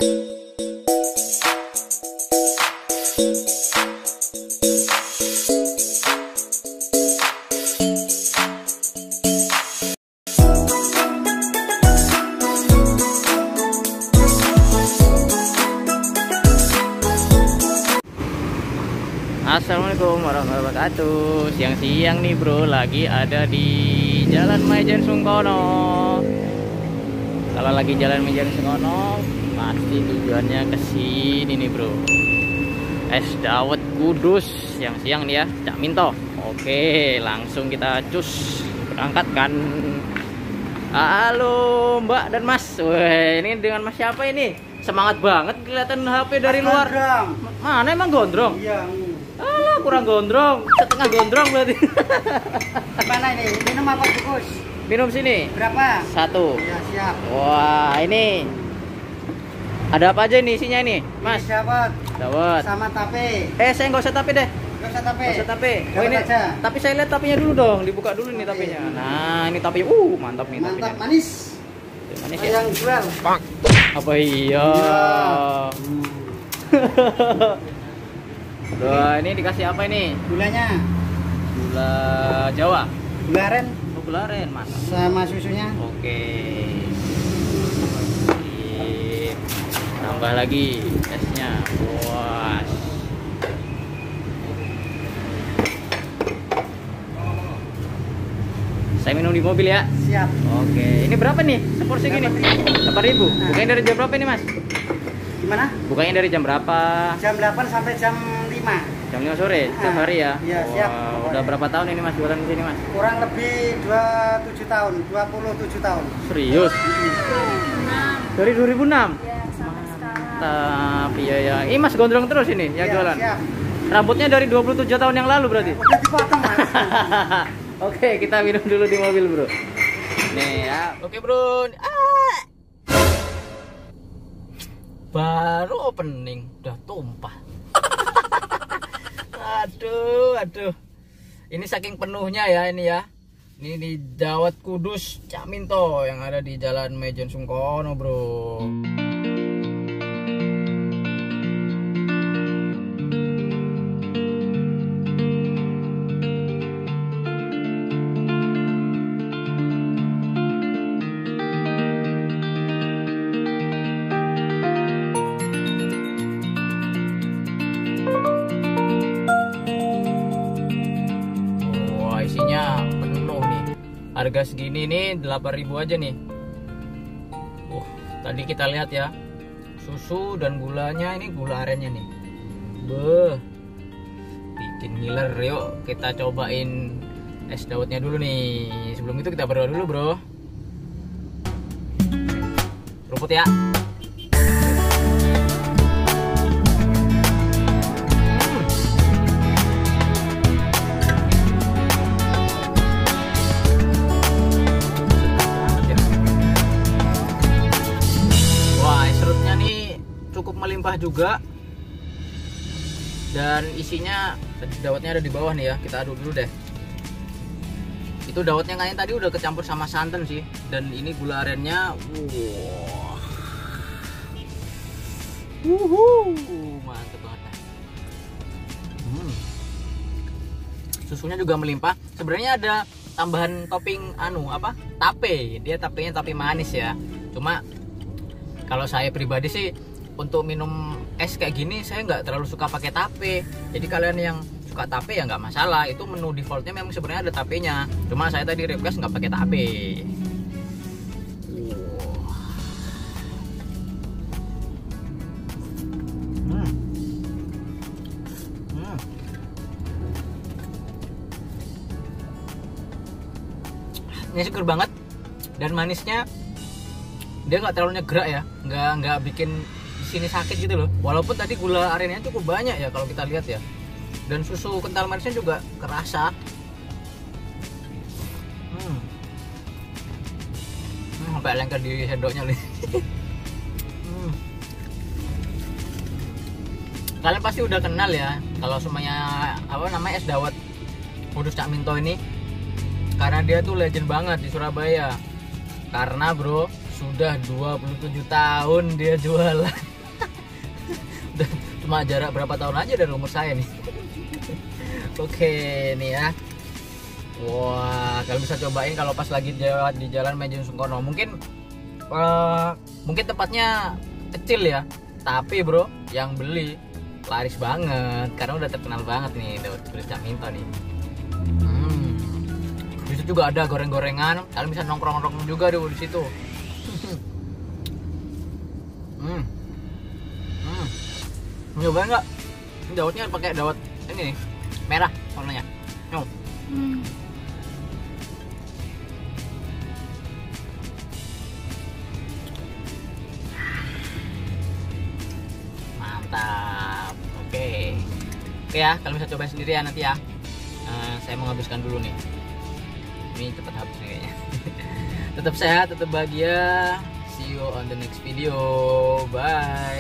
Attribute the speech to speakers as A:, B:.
A: Assalamualaikum warahmatullahi wabarakatuh. Siang-siang nih bro, lagi ada di Jalan Maijen Sungkono. Kalau lagi Jalan Maijen Sungkono, pasti tujuannya ke sini nih bro. Es dawet Kudus siang-siang nih ya, Cak Minto. Oke, langsung kita cus berangkat kan. Halo Mbak dan Mas. Wah, ini dengan Mas siapa ini? Semangat banget kelihatan HP dari luar. Mana emang gondrong? Iya. Alah, kurang gondrong, setengah gondrong berarti.
B: Mana ini? Minum apa bungkus?
A: Minum sini.
B: Berapa?
A: 1.
B: Ya, siap.
A: Wah, ini ada apa aja ini isinya ini, Mas?
B: Ini dawet.
A: Dawet.
B: Sama tape.
A: Saya nggak usah tape deh.
B: Nggak usah tape.
A: Nggak usah tape. Oh ini.
B: Aja.
A: Tapi saya lihat tapenya dulu dong, dibuka dulu nih tapenya. Nah, ini tapenya. Mantap nih tapenya.
B: Mantap, manis.
A: Manis ya.
B: Yang jual.
A: Apa iya? Wah, ini dikasih apa ini?
B: Gulanya.
A: Gula Jawa.
B: Gula aren.
A: Oh, gula aren, mantap.
B: Sama susunya.
A: Oke. Sip. Tambah lagi esnya. Wah. Saya minum di mobil ya.
B: Siap.
A: Oke. Ini berapa nih? Seporsi gini? 8.000. Bukanya dari jam berapa ini, Mas?
B: Gimana?
A: Bukanya dari jam berapa?
B: Jam 8 sampai jam 5.
A: Jam 5 sore, setiap hari ya?
B: Iya, siap.
A: Wow, udah berapa tahun ini Mas jualan di sini, Mas?
B: Kurang lebih 27 tahun, 27 tahun.
A: Serius? Dari 2006?
C: Ya, sampai sekarang.
A: Mantap, iya ya. Ini Mas gondrong terus ini yang
B: Ya,
A: jualan?
B: siap.
A: Rambutnya dari 27 tahun yang lalu berarti?
B: Udah dipotong, Mas.
A: Oke, kita minum dulu di mobil, bro. Nih ya. Oke, bro. Baru opening udah tumpah. Aduh. Ini saking penuhnya ya ini ya. Ini di Dawet Kudus Cak Minto yang ada di Jalan Maijen Sungkono, bro. Isinya penuh nih. Harga segini nih 8.000 aja nih. Tadi kita lihat ya. Susu dan gulanya, ini gula arennya nih. Bikin ngiler. Yuk kita cobain es dawetnya dulu nih. Sebelum itu kita berdoa dulu, bro. Seruput ya. Cukup melimpah juga, dan isinya dawetnya ada di bawah nih ya. Kita aduk dulu deh. Itu dawetnya kayaknya tadi udah kecampur sama santan sih, dan ini gula arennya mantep banget. Susunya juga melimpah. Sebenarnya ada tambahan topping tape. Dia tapenya tapi manis ya. Cuma kalau saya pribadi sih untuk minum es kayak gini saya nggak terlalu suka pakai tape. Jadi kalian yang suka tape ya nggak masalah. Itu menu defaultnya memang sebenarnya ada tapenya. Cuma saya tadi request nggak pakai tape. Ini seger banget dan manisnya dia nggak terlalu nyegerak ya, nggak bikin sini sakit gitu loh. Walaupun tadi gula arennya cukup banyak ya kalau kita lihat ya, dan susu kental manisnya juga kerasa. Sampai lengket di sendoknya nih. Kalian pasti udah kenal ya kalau semuanya es dawet Kudus Cak Minto ini, karena dia tuh legend banget di Surabaya. Karena bro sudah 27 tahun dia jualan. Cuma jarak berapa tahun aja dari umur saya nih. Oke nih ya. Wah, kalian bisa cobain kalau pas lagi lewat di Jalan Maijen Sungkono. Mungkin tempatnya kecil ya, tapi bro yang beli laris banget karena udah terkenal banget nih Daud Kulit Cak Minto nih. Di situ juga ada goreng-gorengan, kalian bisa nongkrong-nongkrong juga di situ. Nyobain nggak? Ini Daudnya pakai Daud ini nih, merah warnanya. Nyob. Mantap. Oke ya, kalian bisa cobain sendiri ya nanti ya. Saya mau habiskan dulu nih. Ini cepat habis nih kayaknya. Tetap sehat, tetap bahagia. See you on the next video. Bye.